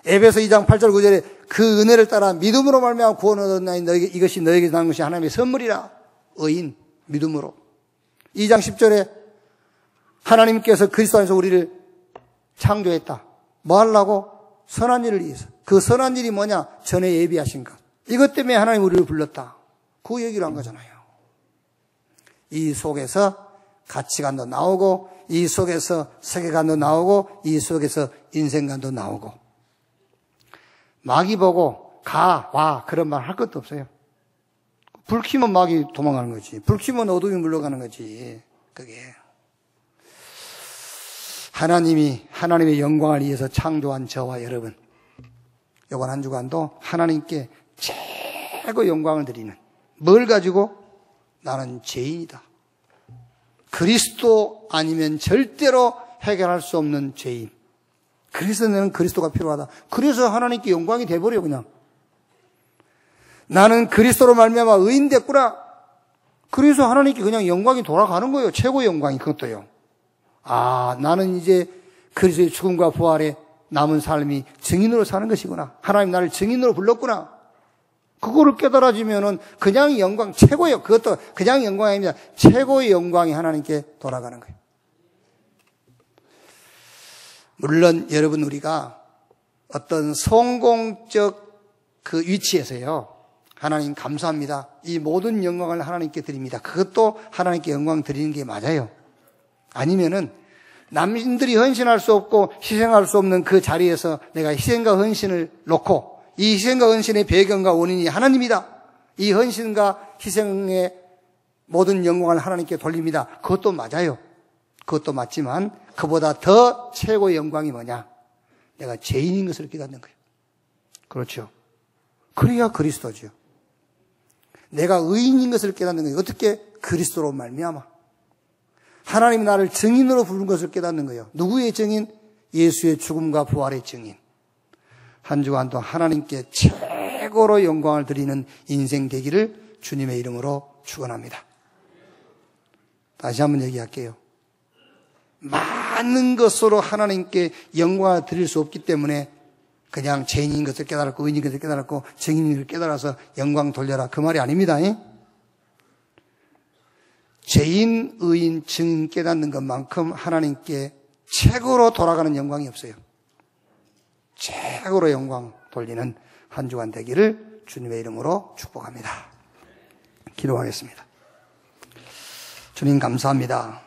에베소 2장 8절 9절에 그 은혜를 따라 믿음으로 말미암아 구원을 얻었나니 이것이 너에게 난 것이 하나님의 선물이라. 의인 믿음으로. 2장 10절에 하나님께서 그리스도 안에서 우리를 창조했다. 뭐 하려고? 선한 일을 위해서. 그 선한 일이 뭐냐? 전에 예비하신 것. 이것 때문에 하나님 우리를 불렀다. 그 얘기를 한 거잖아요. 이 속에서 가치관도 나오고 이 속에서 세계관도 나오고 이 속에서 인생관도 나오고 마귀 보고 가, 와 그런 말 할 것도 없어요. 불 켜면 마귀 도망가는 거지. 불 켜면 어둠이 물러가는 거지. 그게 하나님이 하나님의 영광을 위해서 창조한 저와 여러분 이번 한 주간도 하나님께 최고 영광을 드리는 뭘 가지고? 나는 죄인이다. 그리스도 아니면 절대로 해결할 수 없는 죄인. 그래서 나는 그리스도가 필요하다. 그래서 하나님께 영광이 돼버려 그냥. 나는 그리스도로 말미암아 의인 됐구나. 그래서 하나님께 그냥 영광이 돌아가는 거예요. 최고의 영광이 그것도요. 아, 나는 이제 그리스도의 죽음과 부활에 남은 삶이 증인으로 사는 것이구나. 하나님 나를 증인으로 불렀구나. 그거를 깨달아지면은 그냥 영광 최고예요. 그것도 그냥 영광이 아닙니다. 최고의 영광이 하나님께 돌아가는 거예요. 물론 여러분 우리가 어떤 성공적 그 위치에서요. 하나님 감사합니다. 이 모든 영광을 하나님께 드립니다. 그것도 하나님께 영광 드리는 게 맞아요. 아니면은 남인들이 헌신할 수 없고 희생할 수 없는 그 자리에서 내가 희생과 헌신을 놓고 이 희생과 헌신의 배경과 원인이 하나님이다. 이 헌신과 희생의 모든 영광을 하나님께 돌립니다. 그것도 맞아요. 그것도 맞지만 그보다 더 최고의 영광이 뭐냐? 내가 죄인인 것을 깨닫는 거예요. 그렇죠. 그래야 그리스도죠. 내가 의인인 것을 깨닫는 거예요. 어떻게? 그리스도로 말미암아. 하나님이 나를 증인으로 부른 것을 깨닫는 거예요. 누구의 증인? 예수의 죽음과 부활의 증인. 한 주간도 하나님께 최고로 영광을 드리는 인생 되기를 주님의 이름으로 축원합니다. 다시 한번 얘기할게요. 많은 것으로 하나님께 영광을 드릴 수 없기 때문에 그냥 죄인인 것을 깨달았고 의인인 것을 깨달았고 증인인 것을 깨달아서 영광 돌려라. 그 말이 아닙니다. 죄인, 의인, 증인 깨닫는 것만큼 하나님께 최고로 돌아가는 영광이 없어요. 최고로 영광 돌리는 한 주간 되기를 주님의 이름으로 축복합니다. 기도하겠습니다. 주님 감사합니다.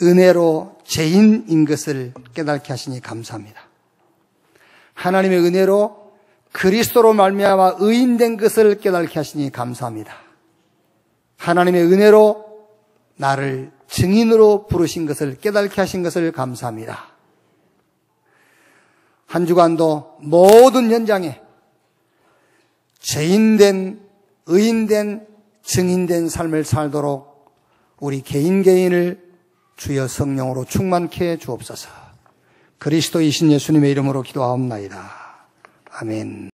은혜로 죄인인 것을 깨닫게 하시니 감사합니다. 하나님의 은혜로 그리스도로 말미암아 의인된 것을 깨닫게 하시니 감사합니다. 하나님의 은혜로 나를 증인으로 부르신 것을 깨닫게 하신 것을 감사합니다. 한 주간도 모든 현장에 죄인된, 의인된, 증인된 삶을 살도록 우리 개인 개인을 주여 성령으로 충만케 해 주옵소서. 그리스도이신 예수님의 이름으로 기도하옵나이다. 아멘.